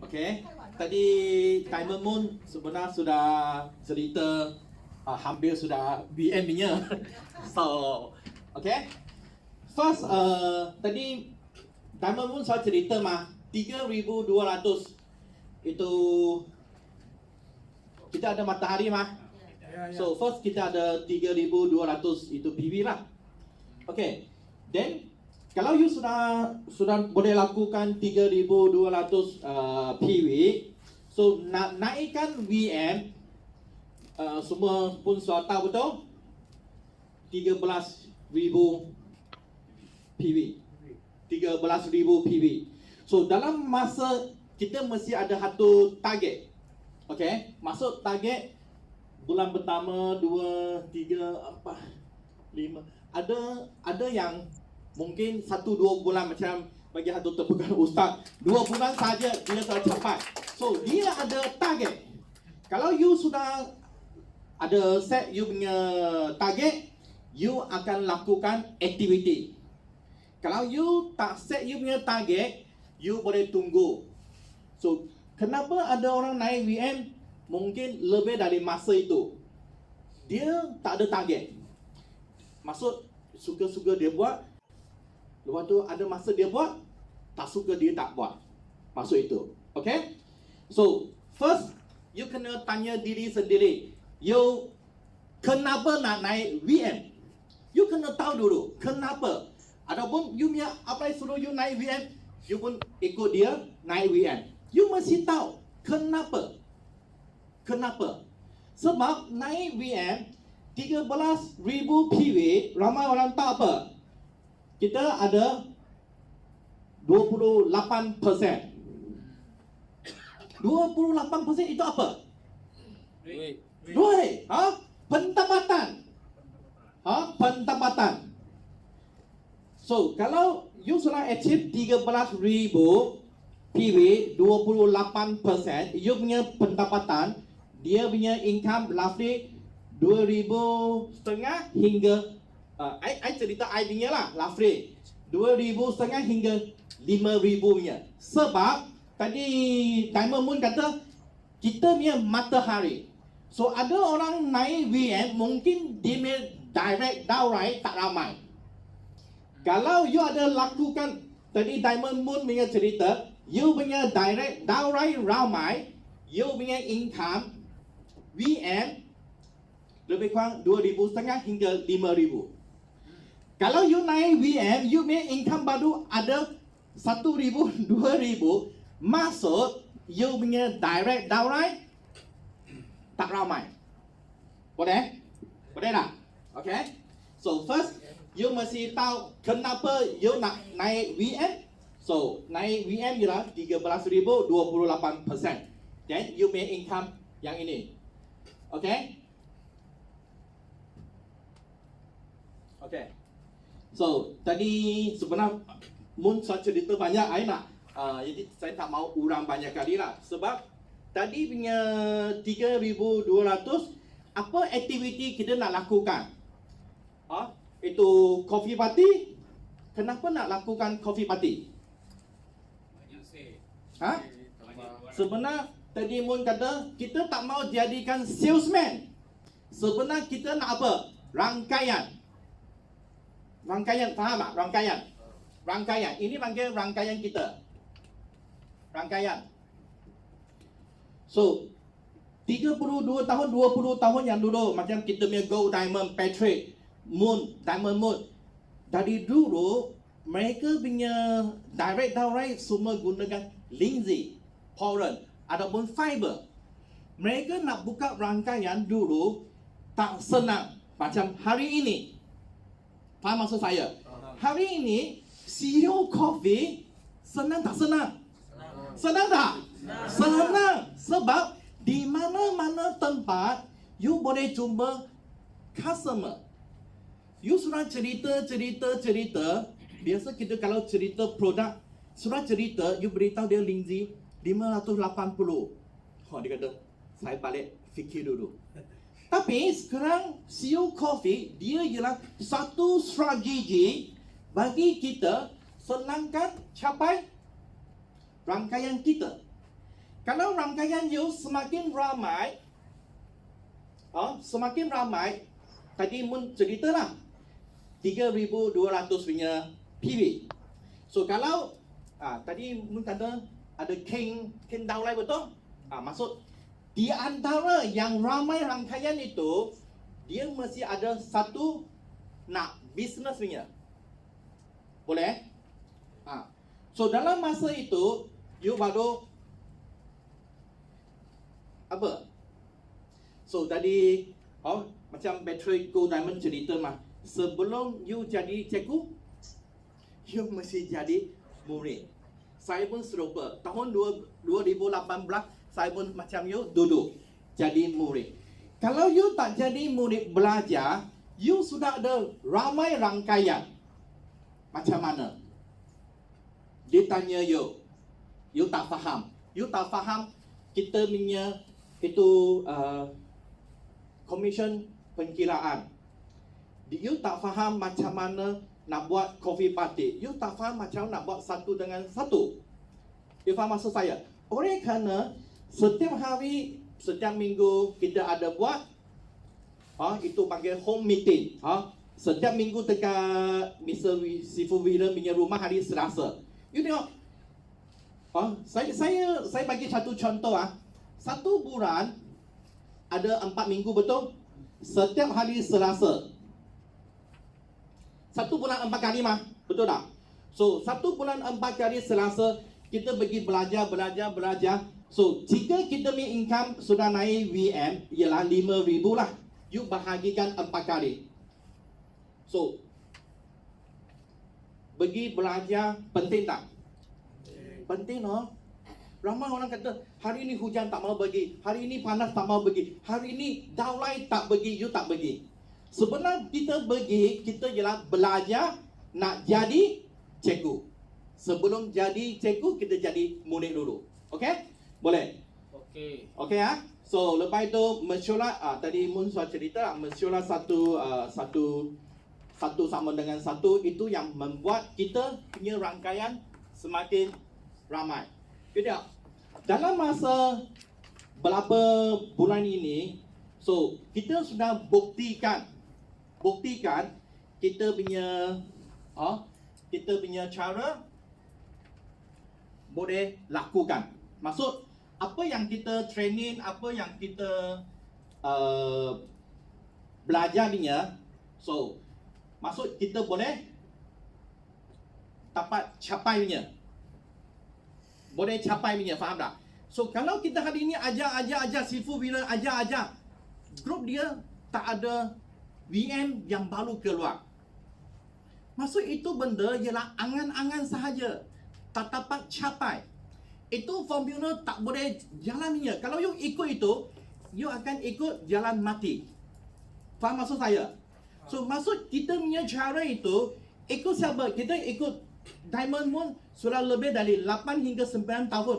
Okay, tadi Diamond Moon sebenarnya sudah cerita hampir sudah BM-nya. So, okay. First, tadi Diamond Moon saya cerita mah 3,200 itu kita ada matahari mah. So first kita ada 3,200 itu PV lah. Okay, then kalau you sudah boleh lakukan 3,200 PV, so naikkan VM, semua pun sudah tahu betul 13,000 PV, 13,000 PV. So dalam masa kita mesti ada satu target. Okay, masuk target bulan pertama, 2, 3, 4, 5. Ada yang mungkin 1-2 bulan, macam bagi satu tepukan ustaz, 2 bulan saja dia tercapai. So dia ada target. Kalau you sudah ada set you punya target, you akan lakukan aktiviti. Kalau you tak set you punya target, you boleh tunggu. So kenapa ada orang naik VM mungkin lebih dari masa itu? Dia tak ada target. Maksud suka-suka dia buat, lepas tu ada masa dia buat, tak suka dia tak buat. Maksud itu. Okay? So first you kena tanya diri sendiri, you kenapa nak naik VM? You kena tahu dulu kenapa. Ataupun you punya apa yang suruh you naik VM, you pun ikut dia naik VM. You mesti tahu kenapa. Kenapa? Sebab naik VM 13,000 PV, ramai orang tak apa. Kita ada 28%. 28% itu apa? Duit. Pendapatan. Pendapatan. So, kalau you sudah achieve 13,000 PV 28%, you punya pendapatan, dia punya income roughly 2,500 hingga I cerita idea lah, roughly 2,500 hingga 5,000 nya. Sebab tadi Diamond Moon kata kita punya matahari. So ada orang naik VM mungkin dia punya direct downright tak ramai. Kalau you ada lakukan tadi Diamond Moon punya cerita, you punya direct downright ramai, you punya income VM lebih kurang 2,500 hingga 5,000. Kalau you naik VM, you punya income baru ada 1,000, 2,000, maksud you punya direct downright tak ramai. Boleh? Boleh tak? Okay. So first, you mesti tahu kenapa you nak naik VM. So naik VM ialah 13,000, 28%. Then you punya income yang ini. Okay. Okay. So tadi sebenarnya Moon saya cerita banyak, I nak jadi saya tak mau urang banyak kali lah. Sebab tadi punya 3,200, apa aktiviti kita nak lakukan? Itu coffee party. Kenapa nak lakukan coffee party? Sebenarnya tadi Moon kata kita tak mau jadikan salesman. Sebenarnya kita nak apa? Rangkaian. Rangkaian, faham tak? Rangkaian. Rangkaian. Ini panggil rangkaian kita. Rangkaian. So 32 tahun, 20 tahun yang dulu, macam kita punya Gold, Diamond, Patrick, Moon, Diamond Moon, dari dulu mereka punya direct downright semua gunakan Lindsay, Poland ataupun fiber. Mereka nak buka rangkaian dulu tak senang macam hari ini. Faham maksud saya? Hari ini CEO Coffee senang tak senang? Senang tak? Senang. Sebab di mana-mana tempat you boleh jumpa customer. You sudah cerita. Biasa kita kalau cerita produk, sudah cerita, you beritahu dia Lindsay 580. Dia kata, saya balik fikir dulu. Tapi sekarang CEO Coffee, dia ialah satu strategi bagi kita senangkan capai rangkaian kita. Kalau rangkaian you semakin ramai, semakin ramai, tadi mun cerita lah 3,200 punya PV. So kalau tadi mun kata ada king downline betul? Maksud di antara yang ramai rangkaian itu, dia mesti ada satu nak business punya. Boleh? So dalam masa itu, you baru apa? So tadi macam battery gold diamond cerita mah, sebelum you jadi cikgu, you mesti jadi murid. Saya pun serupa. Tahun 2018 saya pun macam you duduk jadi murid. Kalau you tak jadi murid belajar, you sudah ada ramai rangkaian. Macam mana? Dia tanya you tak faham. You tak faham kita punya itu commission pengkiraan. You tak faham macam mana nak buat coffee party. You tak faham macam nak buat satu dengan satu. You faham maksud saya? Oleh kerana setiap hari, setiap minggu kita ada buat itu panggil home meeting. Setiap minggu dekat Mr. Sifu Wira punya rumah hari Selasa. You tengok. Saya bagi satu contoh. Satu bulan ada 4 minggu, betul? Setiap hari Selasa. Satu bulan 4 kali mah, betul tak? So, satu bulan 4 kali Selasa, kita pergi belajar. So, jika kita punya income sudah naik VM, ialah 5,000 lah. You bahagikan 4 kali. So, pergi belajar penting tak? Penting no? Ramai orang kata, hari ini hujan tak mau pergi, hari ini panas tak mau pergi, hari ini downline tak pergi, you tak pergi. Sebenarnya kita pergi, kita ialah belajar nak jadi cikgu. Sebelum jadi cikgu, kita jadi murid dulu. Okey? Boleh? Okey. Okey ya? So, lepas itu mesyuarat, tadi Mun sudah cerita, mesyuarat satu sama dengan satu, itu yang membuat kita punya rangkaian semakin ramai. Jadi, dalam masa berapa bulan ini, so kita sudah buktikan kita punya cara boleh lakukan. Maksud apa yang kita training, apa yang kita belajar punya, so maksud kita boleh dapat capai punya. Boleh capai punya, faham tak? So kalau kita hari ini ajar Sifu Wira ajar, grup dia tak ada VM yang baru keluar. Maksud itu benda ialah angan-angan sahaja, tak dapat capai. Itu formula tak boleh jalan punya. Kalau you ikut itu, you akan ikut jalan mati. Faham maksud saya? So maksud kita punya cara itu, ikut siapa? Kita ikut Diamond Moon sudah lebih dari 8 hingga 9 tahun.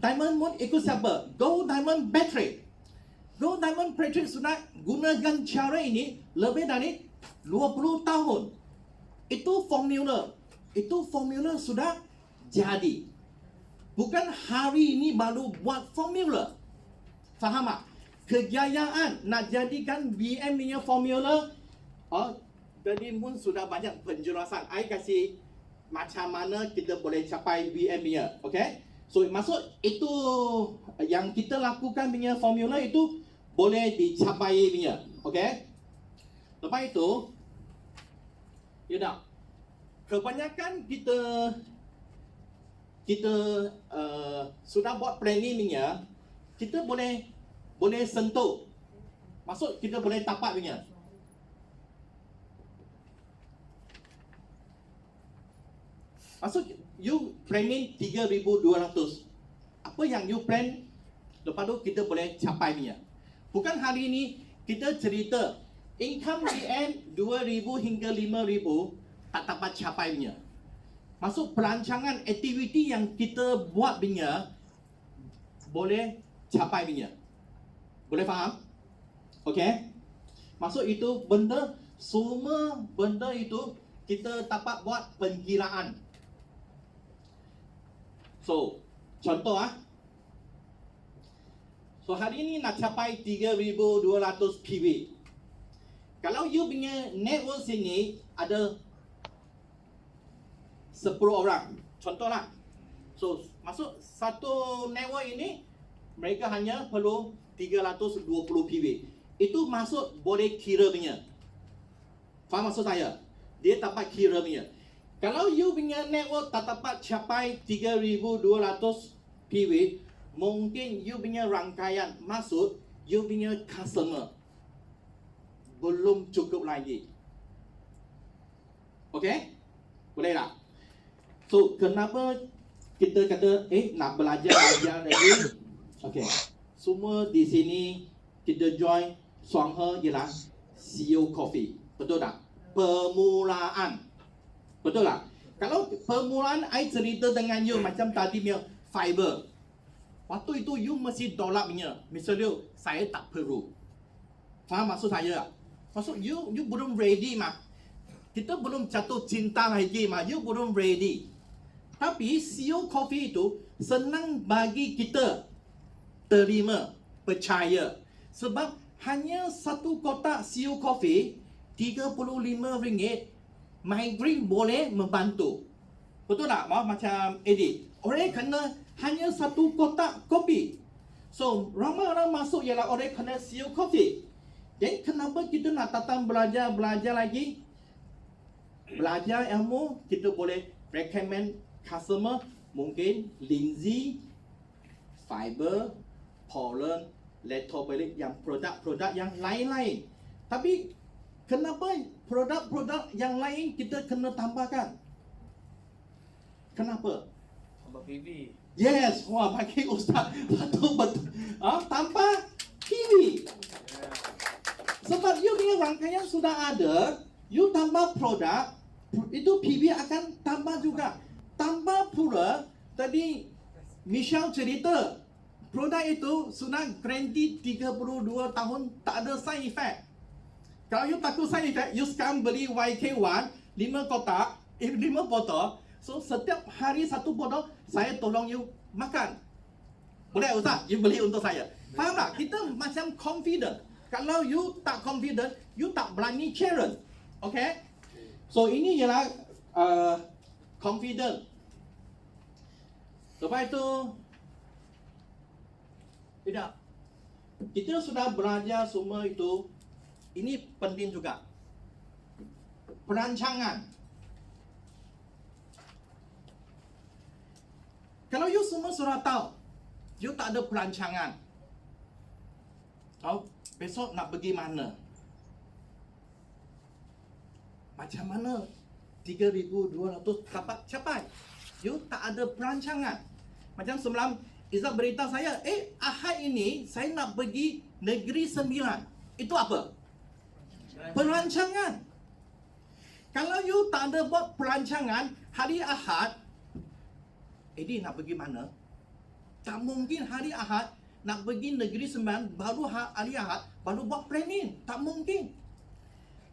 Diamond Moon ikut siapa? Gold Diamond Battery. Gold Diamond Battery sudah gunakan cara ini lebih dari 20 tahun. Itu formula sudah jadi. Bukan hari ini baru buat formula. Faham tak? Kejayaan nak jadikan VM punya formula, jadi Mun sudah banyak penjelasan. I kasih macam mana kita boleh capai VM punya. Okay? So maksud itu yang kita lakukan punya formula itu boleh dicapai punya. Okay? Lepas itu, you know, kebanyakan kita sudah buat planning punya, kita boleh sentuh. Maksud kita boleh tapak punya. Maksud you planning 3,200. Apa yang you plan, lepas tu kita boleh capai punya. Bukan hari ini kita cerita income VM 2,000 hingga 5,000 tak dapat capai punya. Maksud perancangan aktiviti yang kita buat punya boleh capai punya. Boleh faham? Okey? Maksud itu semua benda itu kita dapat buat pengkiraan. So, contoh So hari ini nak capai 3,200 PV. Kalau you punya network sini ada 10 orang, contohlah. So masuk satu network ini mereka hanya perlu 320 PV. Itu masuk boleh kira punya. Faham maksud saya? Dia dapat kira punya. Kalau you punya network tak dapat capai 3,200 PV, mungkin you punya rangkaian maksud you punya customer belum cukup lagi. Okay? Boleh tak? So, kenapa kita kata nak belajar lagi? Okay. Semua di sini kita join Shuanghe ialah CEO Coffee. Betul tak? Permulaan. Betul tak? Kalau permulaan I cerita dengan you macam tadi punya fiber. Waktu itu you mesti tolak punya. Misalnya saya tak perlu. Faham maksud saya tak? Maksud you belum ready mah. Kita belum jatuh cinta lagi mah. You belum ready. Tapi CEO Coffee itu senang bagi kita terima, percaya. Sebab hanya satu kotak CEO Coffee RM35 migraine boleh membantu. Betul tak? Macam Eddie. Orang kena hanya satu kotak kopi. So, ramai orang masuk ialah orang kena CEO Coffee. Jadi kenapa kita nak datang belajar lagi? Belajar ilmu, kita boleh recommend customer mungkin Lindsay, Fiber, Pollen, Lactobacillus yang produk-produk yang lain-lain. Tapi kenapa produk-produk yang lain kita kena tambahkan? Kenapa? Tambah PV. Yes, wah bagi Ustaz betul-betul. Tambah PV. Sebab you punya rangkaian sudah ada, you tambah produk, itu PV akan tambah juga. Tambah pula, tadi Michelle cerita, produk itu sudah garanti 32 tahun tak ada side effect. Kalau you takut side effect, you sekarang beli YK1 5 kotak, 5 botol. So setiap hari satu botol, saya tolong you makan. Boleh Ustaz? You beli untuk saya. Faham tak? Kita macam confident. Kalau you tak confident, you tak berani challenge. Okay? So ini ialah confident. Lepas itu, tidak. Kita sudah belajar semua itu. Ini penting juga. Perancangan. Kalau you semua sudah tahu, you tak ada perancangan. Besok nak pergi mana? Macam mana 3,200 dapat capai? You tak ada perancangan. Macam semalam Izzat beritahu saya, Ahad ini saya nak pergi Negeri Sembilan. Itu apa? Perancangan. Kalau you tak ada buat perancangan, hari Ahad, nak pergi mana? Tak mungkin hari Ahad nak pergi Negeri Sembilan, baru hari Ahad, baru buat planning. Tak mungkin.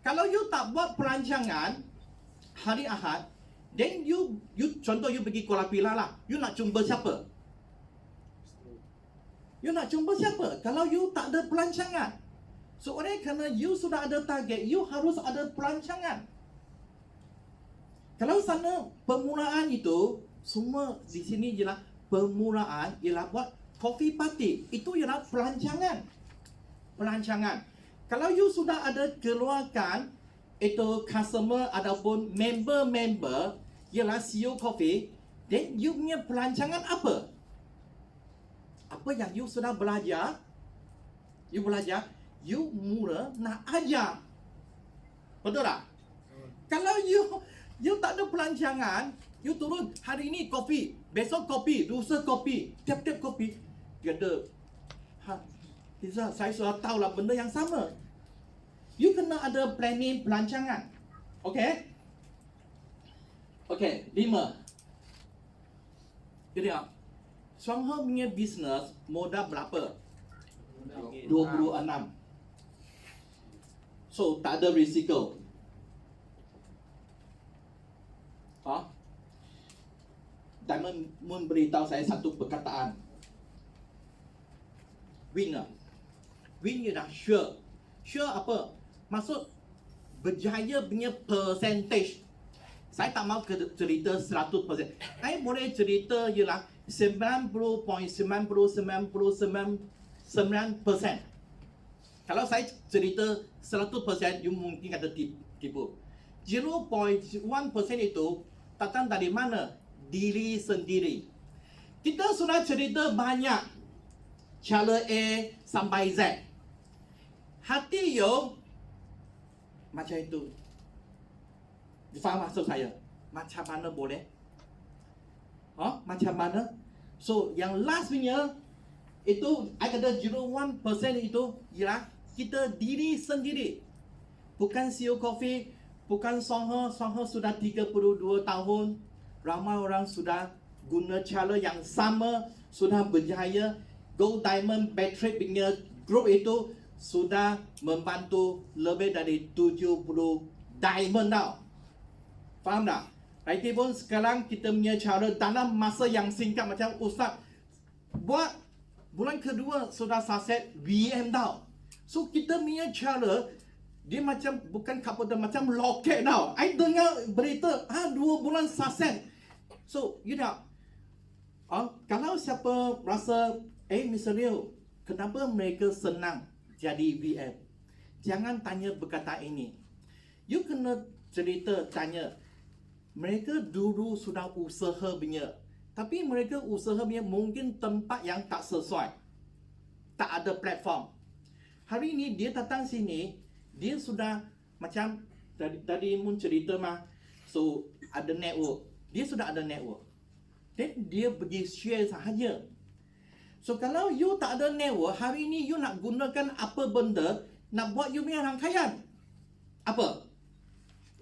Kalau you tak buat perancangan, hari Ahad, then you contoh you pergi Kuala Pilah lah, you nak jumpa siapa? You nak jumpa siapa? Kalau you tak ada perancangan. So oleh kerana you sudah ada target, you harus ada perancangan. Kalau sana permulaan itu, semua di sini ialah permulaan, ialah buat coffee party. Itu ialah perancangan. Perancangan. Kalau you sudah ada keluarkan itu customer ataupun member-member ialah CEO Coffee, then you punya perancangan apa? Apa yang you sudah belajar? You belajar, you mula nak ajar. Betul tak? Kalau you tak ada perancangan, you turun hari ini kopi, besok kopi, lusa kopi, tiap-tiap kopi, dia ada. Saya sudah tahu lah benda yang sama. You kena ada planning, perancangan. Okay? Okay, 5. Jadi Shuanghe punya bisnes modal berapa? 26. So, tak ada risiko. Diamond memberitahu saya satu perkataan. winner. Win you dah sure. Sure apa? Maksud berjaya punya percentage. Saya tak mahu cerita 100%. Saya boleh cerita ialah 90.9999%. Kalau saya cerita 100%, you mungkin kata tipu. 0.1% itu datang dari mana? Diri sendiri. Kita sudah cerita banyak cara A sampai Z. Hati you macam itu. Faham maksud saya? Macam mana boleh? Macam mana? So, yang last punya itu, I kata 0.1% itu ialah kita diri sendiri. Bukan CEO Coffee, bukan Songhe sudah 32 tahun. Ramai orang sudah guna cara yang sama, sudah berjaya. Gold Diamond Battery punya group itu sudah membantu lebih dari 70 diamond tau. Faham tak? Lagi pun sekarang kita punya cara dalam masa yang singkat macam Ustaz buat bulan kedua sudah saset VM tau. So kita punya cara dia macam bukan kapotan, macam loket tau. I dengar berita 2 bulan saset. So you know, kalau siapa rasa Mr. Leo, kenapa mereka senang jadi VM? Jangan tanya berkata ini. You kena cerita tanya. Mereka dulu sudah usaha punya, tapi mereka usaha punya mungkin tempat yang tak sesuai, tak ada platform. Hari ini dia datang sini, dia sudah macam tadi Mun cerita mah, so ada network, dia sudah ada network, dan dia pergi share sahaja. So kalau you tak ada network, hari ini you nak gunakan apa benda nak buat you punya rangkaian? Apa?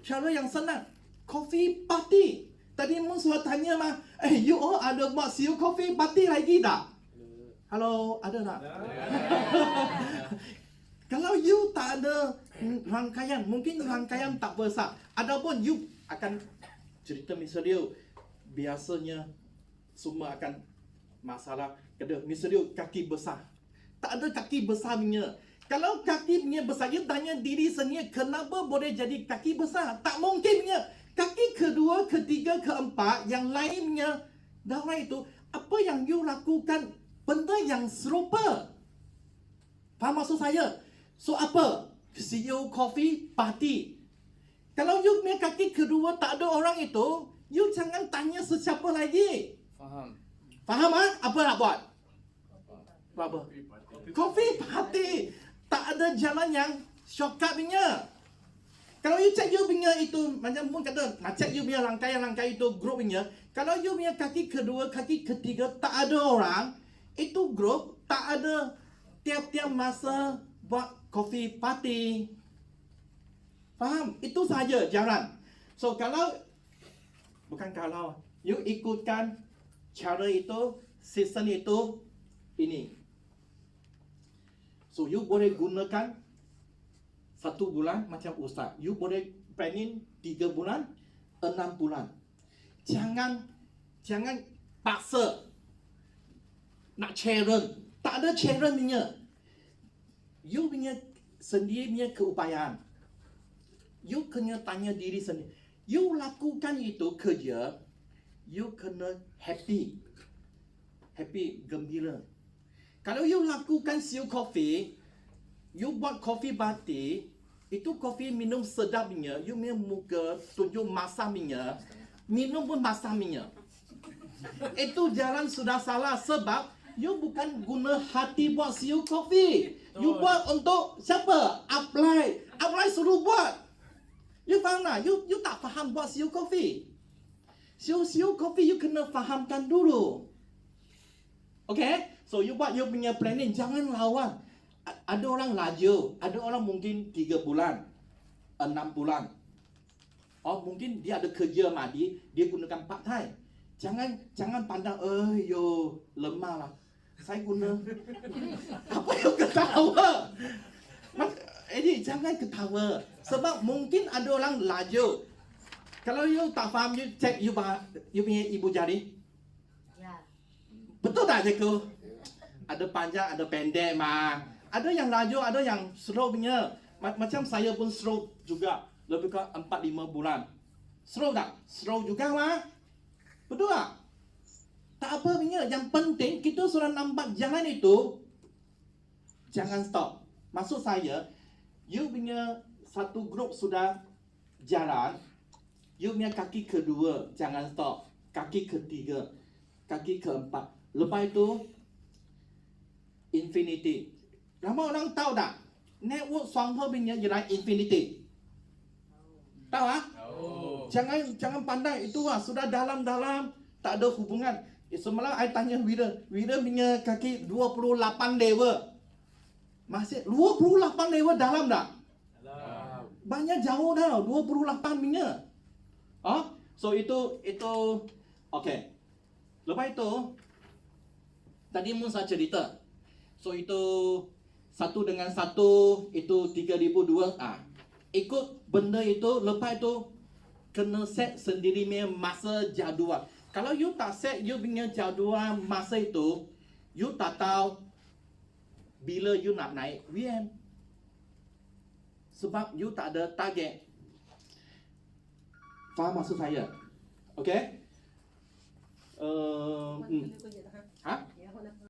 Cara yang senang. Coffee party. Tadi Mun sudah tanya mah, you all ada buat CEO Coffee party lagi tak? Halo, ada tak? Kalau you tak ada rangkaian, mungkin rangkaian tak besar. Adapun you akan cerita misalnya biasanya semua akan masalah kata misalnya kaki besar. Tak ada kaki besar punya. Kalau kaki punya besar, you tanya diri sendiri kenapa boleh jadi kaki besar? Tak mungkin punya. Kaki kedua, ketiga, keempat, yang lainnya, dalam itu, apa yang you lakukan? Benda yang serupa. Faham maksud saya? So apa? CEO Coffee party. Kalau you punya kaki kedua tak ada orang itu, you jangan tanya sesiapa lagi. Faham. Faham apa nak buat? Apa? Coffee party. Tak ada jalan yang shortcut punya. Kalau you check you punya itu, macam Mun kata, nak check you punya rangkaian-rangkaian itu group punya. Kalau you punya kaki kedua, kaki ketiga tak ada orang, itu group tak ada tiap-tiap masa buat coffee party. Faham? Itu saja jalan. So bukan kalau you ikutkan cara itu, sistem itu, ini. So you boleh gunakan 1 bulan macam Ustaz. You boleh planning 3 bulan, 6 bulan. Jangan paksa nak challenge. Tak ada challenge punya. You punya sendiri punya keupayaan. You kena tanya diri sendiri. You lakukan itu kerja, you kena happy. Happy, gembira. Kalau you lakukan CEO Coffee, you buat coffee party, itu kopi minum sedapnya, you punya muka tunjuk masamnya, minum pun masamnya. Itu jalan sudah salah sebab you bukan guna hati buat CEO Coffee. You buat untuk siapa? Apply suruh buat. You faham tak? You tak faham buat CEO Coffee. CEO Coffee you kena fahamkan dulu. Okay? So you buat you punya planning, jangan lawan. Ada orang laju, ada orang mungkin 3 bulan, 6 bulan. Mungkin dia ada kerja madi, dia gunakan part time. Jangan pandang, yo lemah lah. Saya guna. Apa yang ketawa? Jangan ketawa. Sebab mungkin ada orang laju. Kalau you tak faham, you check you punya ibu jari. Ya. Betul tak cikgu? ada panjang, ada pendek mah. Ada yang laju, ada yang slow punya. Macam saya pun slow juga, lebih ke 4-5 bulan. Slow tak? Slow juga mah. Betul tak? Tak apa punya, yang penting kita sudah nampak jalan itu, jangan stop. Maksud saya, you punya satu grup sudah jalan, you punya kaki kedua jangan stop, kaki ketiga, kaki keempat, lepas itu infinity. Ramai orang tahu tak? Network Shuanghe punya jalan infinity. Tahu ah? Jangan pandang itu sudah dalam-dalam, tak ada hubungan. Semalam saya tanya Wira punya kaki 28 level. Masih 28 level dalam tak? Dalam. Banyak jauh dah, 28 punya. So itu okay. Lepas itu tadi pun saya cerita. So itu satu dengan satu itu 3,002. Ikut benda itu, lepas itu kena set sendiri punya masa jadual. Kalau you tak set you punya jadual masa itu, you tak tahu bila you nak naik VM. Sebab you tak ada target. Faham maksud saya? Okay?